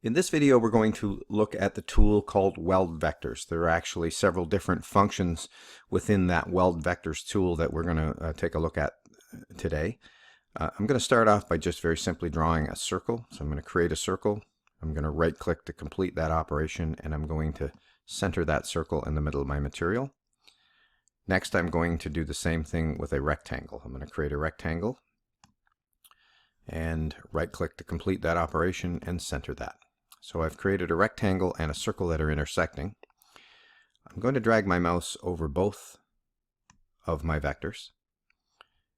In this video, we're going to look at the tool called Weld Vectors. There are actually several different functions within that Weld Vectors tool that we're going to take a look at today. I'm going to start off by just very simply drawing a circle. So I'm going to create a circle. I'm going to right-click to complete that operation, and I'm going to center that circle in the middle of my material. Next, I'm going to do the same thing with a rectangle. I'm going to create a rectangle and right-click to complete that operation and center that. So I've created a rectangle and a circle that are intersecting. I'm going to drag my mouse over both of my vectors,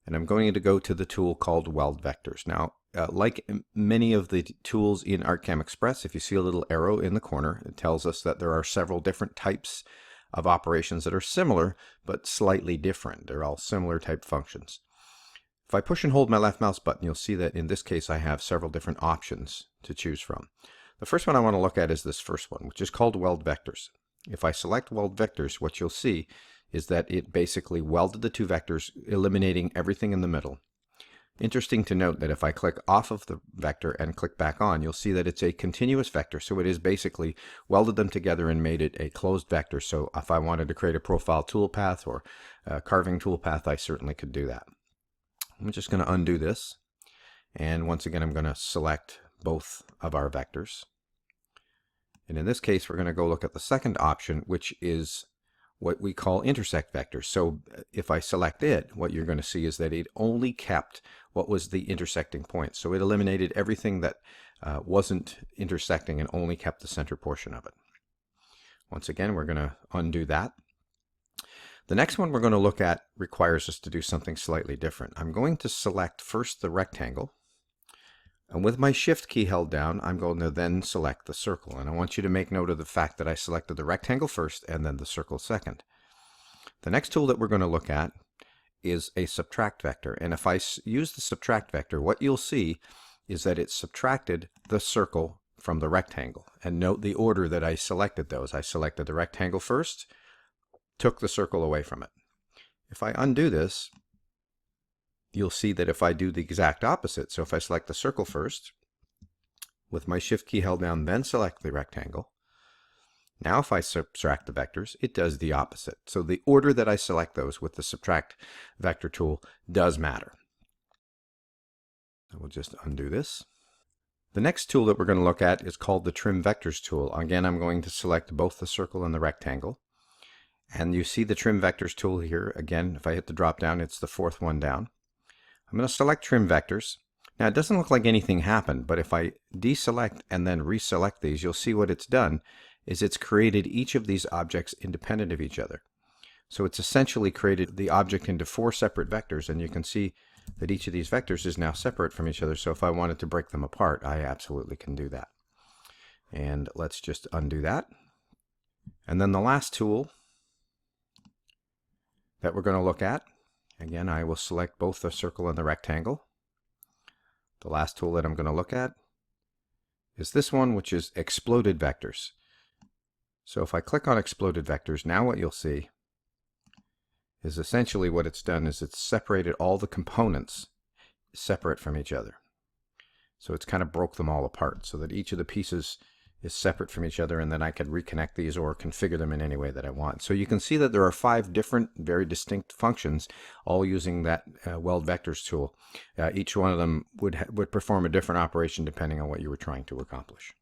and I'm going to go to the tool called Weld Vectors. Now, like many of the tools in ArtCAM Express, if you see a little arrow in the corner, it tells us that there are several different types of operations that are similar but slightly different. They're all similar type functions. If I push and hold my left mouse button, you'll see that in this case I have several different options to choose from. The first one I want to look at is this first one, which is called Weld Vectors. If I select Weld Vectors, what you'll see is that it basically welded the two vectors, eliminating everything in the middle. Interesting to note that if I click off of the vector and click back on, you'll see that it's a continuous vector. So it is basically welded them together and made it a closed vector. So if I wanted to create a profile toolpath or a carving toolpath, I certainly could do that. I'm just going to undo this. And once again, I'm going to select both of our vectors. And in this case, we're going to go look at the second option, which is what we call intersect vectors. So if I select it, what you're going to see is that it only kept what was the intersecting point. So it eliminated everything that wasn't intersecting and only kept the center portion of it. Once again, we're going to undo that. The next one we're going to look at requires us to do something slightly different. I'm going to select first the rectangle. And with my Shift key held down, I'm going to then select the circle. And I want you to make note of the fact that I selected the rectangle first and then the circle second. The next tool that we're going to look at is a subtract vector. And if I use the subtract vector, what you'll see is that it subtracted the circle from the rectangle. And note the order that I selected those. I selected the rectangle first, took the circle away from it. If I undo this, you'll see that if I do the exact opposite, so if I select the circle first, with my Shift key held down, then select the rectangle, now if I subtract the vectors, it does the opposite. So the order that I select those with the subtract vector tool does matter. I will just undo this. The next tool that we're going to look at is called the Trim Vectors tool. Again, I'm going to select both the circle and the rectangle. And you see the Trim Vectors tool here. Again, if I hit the drop down, it's the fourth one down. I'm going to select Trim Vectors. Now it doesn't look like anything happened, but if I deselect and then reselect these, you'll see what it's done is it's created each of these objects independent of each other. So it's essentially created the object into four separate vectors, and you can see that each of these vectors is now separate from each other. So if I wanted to break them apart, I absolutely can do that. And let's just undo that. And then the last tool that we're going to look at, again, I will select both the circle and the rectangle. The last tool that I'm going to look at is this one, which is exploded vectors. So if I click on exploded vectors, now what you'll see is essentially what it's done is it's separated all the components separate from each other. So it's kind of broke them all apart so that each of the pieces is separate from each other, and then I could reconnect these or configure them in any way that I want. So you can see that there are 5 different, very distinct functions, all using that Weld Vectors tool. Each one of them would perform a different operation depending on what you were trying to accomplish.